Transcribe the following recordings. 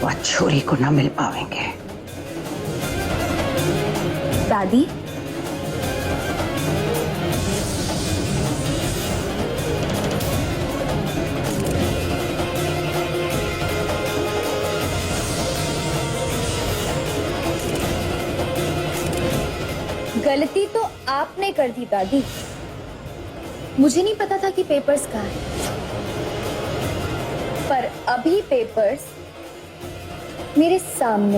वह छोरी को न मिल पाएंगे। दादी, गलती तो आपने कर दी दादी। मुझे नहीं पता था कि पेपर्स कहाँ हैं। पर अभी पेपर्स मेरे सामने।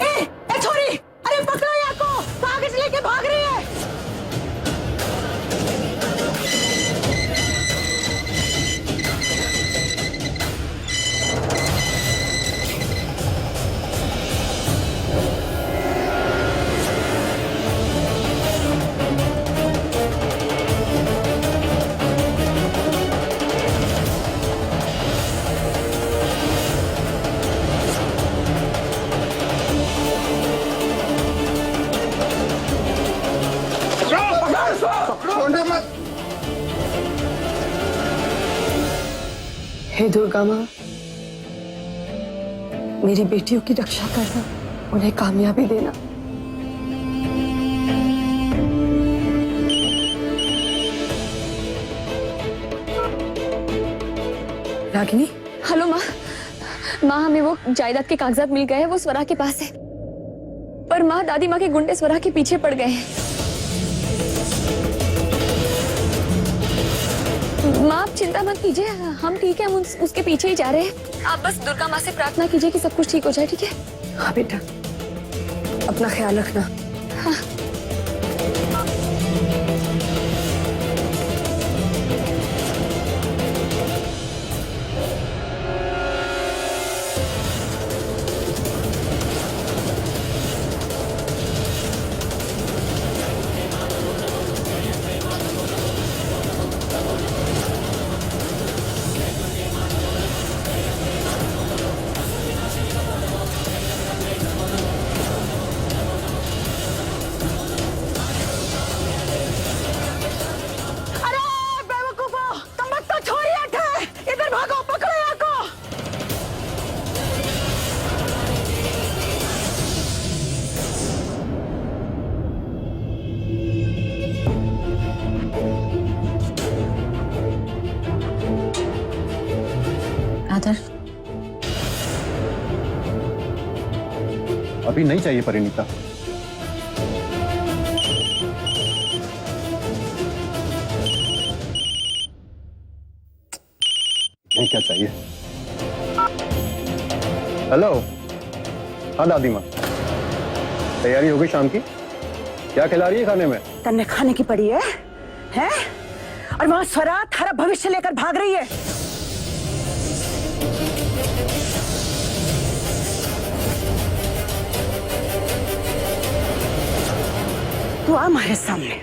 ए छोरी, अरे पकड़ो यहाँ को, कागज लेके भाग रही है। हे दुर्गा माँ, मेरी बेटियों की रक्षा करना, उन्हें कामयाबी देना। रागिनी, हेलो माँ। माँ, हमें वो जायदाद के कागजात मिल गए हैं, वो स्वरा के पास है। पर माँ, दादी माँ के गुंडे स्वरा के पीछे पड़ गए हैं। माँ, आप चिंता मत कीजिए, हम ठीक है, हम उसके पीछे ही जा रहे हैं। आप बस दुर्गा माँ से प्रार्थना कीजिए कि सब कुछ ठीक हो जाए, ठीक है? हाँ बेटा, अपना ख्याल रखना। हाँ। आदर्श, अभी नहीं चाहिए परिणीता। नहीं, क्या चाहिए? हेलो, हाँ दादी माँ, तैयारी हो गई शाम की? क्या खिला रही है खाने में? तन्ने खाने की पड़ी है, हैं? और वहां स्वरा थारा भविष्य लेकर भाग रही है। तू आ हमारे सामने,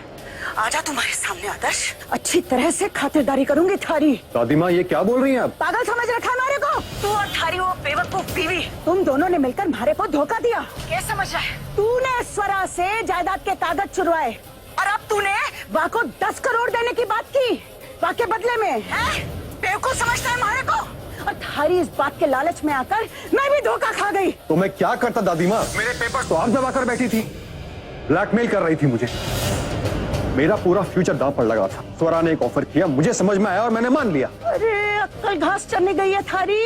आजा तुम्हारे सामने आदर्श। अच्छी तरह से खातिरदारी करूंगी थारी। दादी माँ, ये क्या बोल रही हैं आप? पागल समझ रखा है हमारे को? तू और थारी वो बेवकूफ बीवी, तुम दोनों ने मिलकर हमारे को धोखा दिया। क्या समझ रहा है? तूने स्वरा से जायदाद के कागज चुरवाए और अब तूने वाह को 10 करोड़ देने की बात की, वाह के बदले में, हैं? बेवकूफ समझता है हमारे को? और थारी इस बात के लालच में आकर मैं भी धोखा खा गई। तो मैं क्या करता दादी माँ? मेरे पेपर्स तो आप दबा कर बैठी थी, ब्लैकमेल कर रही थी मुझे। मेरा पूरा फ्यूचर दांव पर लगा था। स्वरा ने एक ऑफर किया, मुझे समझ में आया और मैंने मान लिया। अरे अक्कल घास चढ़ने गई है थारी।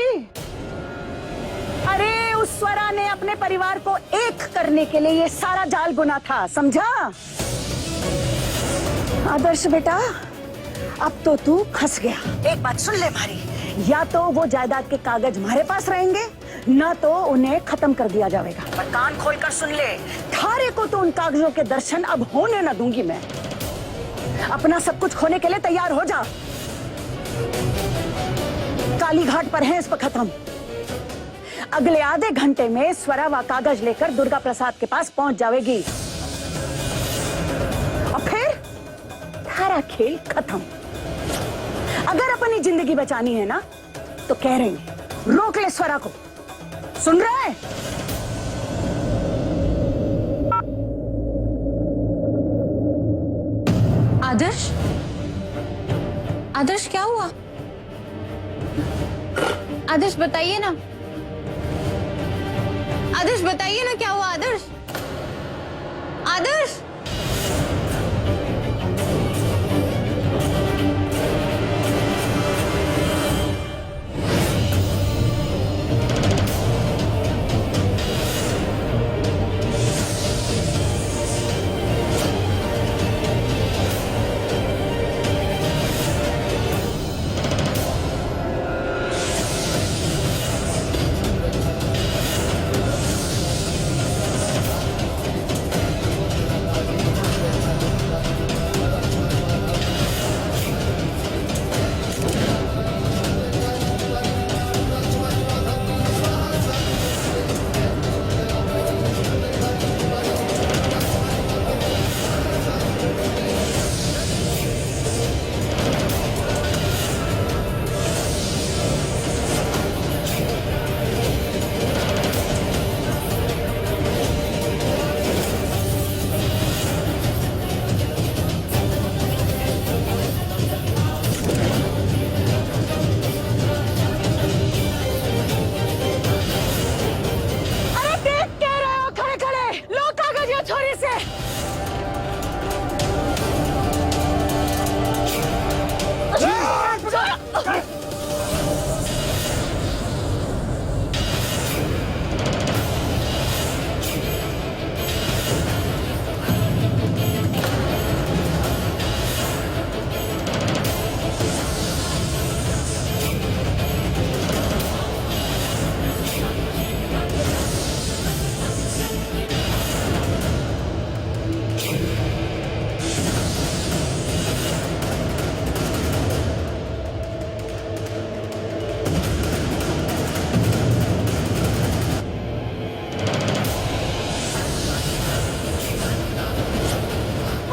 अरे उस स्वरा ने अपने परिवार को एक करने के लिए ये सारा जाल बुना था, समझा? आदर्श बेटा, अब तो तू फंस गया। एक बात सुन ले हमारी, या तो वो जायदाद के कागज हमारे पास रहेंगे, ना तो उन्हें खत्म कर दिया जाएगा। पर कान खोलकर सुन ले, थारे को तो उन कागजों के दर्शन अब होने न दूंगी मैं। अपना सब कुछ खोने के लिए तैयार हो जा। काली घाट पर है इस वक्त हम। अगले आधे घंटे में स्वरा व कागज लेकर दुर्गा प्रसाद के पास पहुंच जाएगी और फिर थारा खेल खत्म। अगर अपनी जिंदगी बचानी है ना तो कह रहे हैं, रोक ले स्वरा को। सुन रहा है? आदर्श, आदर्श क्या हुआ? आदर्श बताइए ना, आदर्श बताइए ना क्या हुआ? आदर्श, आदर्श। अरे देख क्या रहे हो खड़े खड़े? लो कागज ये छोरी से।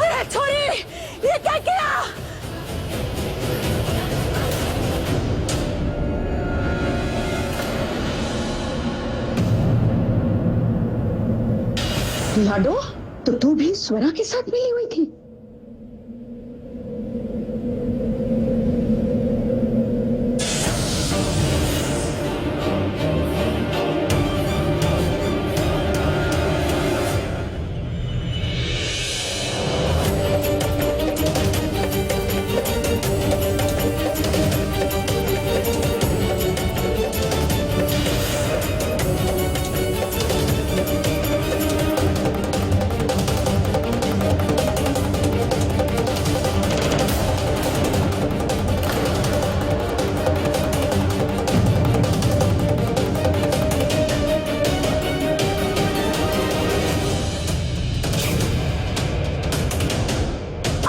अरे छोरी, ये क्या किया? लाडो, तो तू भी स्वरा के साथ मिली हुई थी?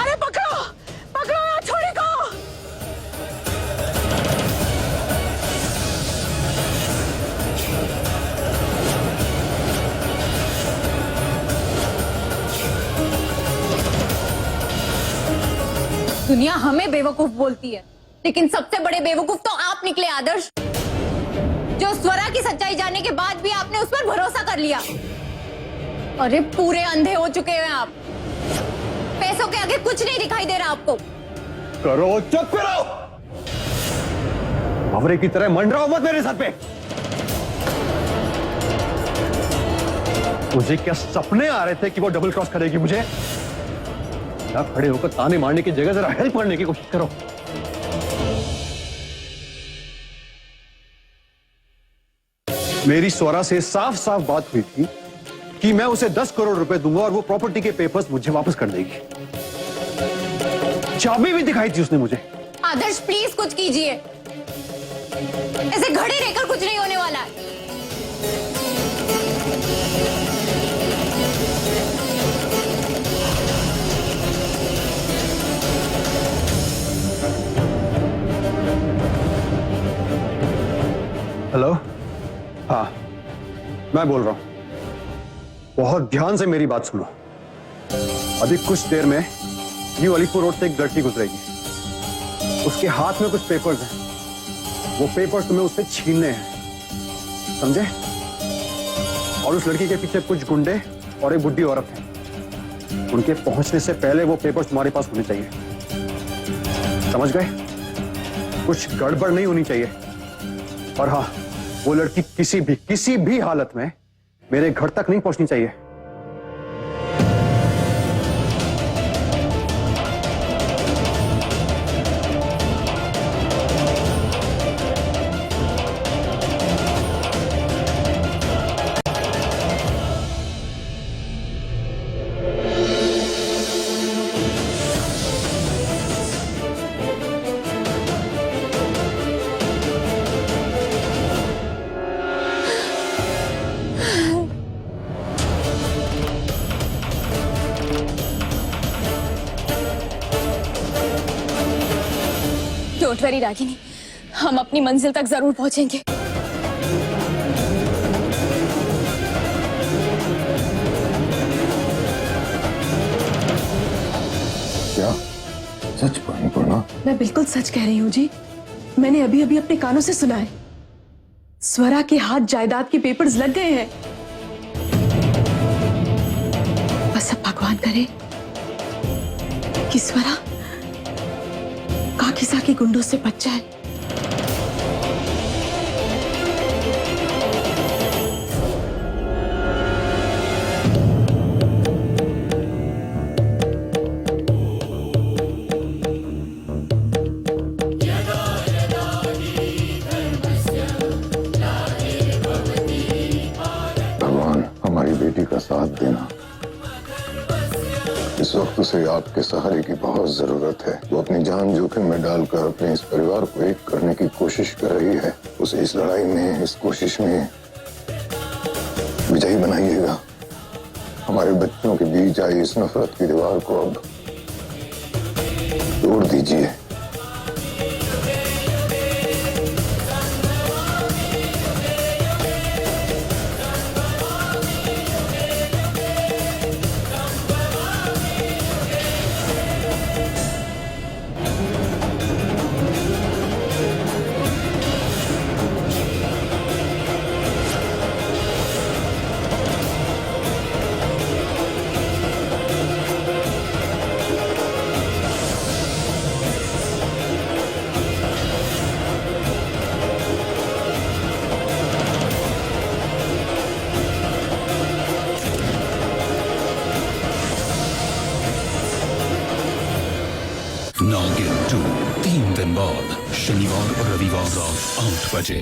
अरे पकड़ो, पकड़ो यार छोरी को। दुनिया हमें बेवकूफ बोलती है, लेकिन सबसे बड़े बेवकूफ तो आप निकले आदर्श, जो स्वरा की सच्चाई जानने के बाद भी आपने उस पर भरोसा कर लिया। अरे पूरे अंधे हो चुके हैं आप, पैसों के आगे कुछ नहीं दिखाई दे रहा आपको। करो, चुप करो। भंवरे की तरह मंडराओ मत मेरे साथ पे। मुझे क्या सपने आ रहे थे कि वो डबल क्रॉस करेगी मुझे? या खड़े होकर ताने मारने की जगह जरा हेल्प करने की कोशिश करो। मेरी स्वरा से साफ साफ बात हुई थी कि मैं उसे 10 करोड़ रुपए दूंगा और वो प्रॉपर्टी के पेपर्स मुझे वापस कर देगी। चाबी भी दिखाई थी उसने मुझे। आदर्श प्लीज कुछ कीजिए, ऐसे घड़े रहकर कुछ नहीं होने वाला है। हेलो, हाँ मैं बोल रहा हूं। बहुत ध्यान से मेरी बात सुनो। अभी कुछ देर में न्यू अलीपुर रोड से एक लड़की गुजरेगी, उसके हाथ में कुछ पेपर्स हैं। वो पेपर्स तुम्हें उससे छीनने हैं, समझे? और उस लड़की के पीछे कुछ गुंडे और एक बुढ़ी औरत है। उनके पहुंचने से पहले वो पेपर्स तुम्हारे पास होने चाहिए, समझ गए? कुछ गड़बड़ नहीं होनी चाहिए। और हाँ, वो लड़की किसी भी हालत में मेरे घर तक नहीं पहुंचनी चाहिए। डोंट वरी रागिनी, हम अपनी मंजिल तक जरूर पहुंचेंगे। क्या सच पूर्णा? मैं बिल्कुल सच कह रही हूँ जी। मैंने अभी अभी अपने कानों से सुना है, स्वरा के हाथ जायदाद के पेपर्स लग गए हैं। बस अब भगवान करे कि स्वरा काकीसा के गुंडों से बच जाए। भगवान हमारी बेटी का साथ देना। इस वक्त उसे आपके सहारे की बहुत जरूरत है। वो अपनी जान जोखिम में डालकर अपने इस परिवार को एक करने की कोशिश कर रही है। उसे इस लड़ाई में, इस कोशिश में विजयी बनाइएगा। हमारे बच्चों के बीच आई इस नफरत की दीवार को अब तोड़ दीजिए। नागिन 2 3 दिन बाद शनिवार और रविवार रात 8 बजे।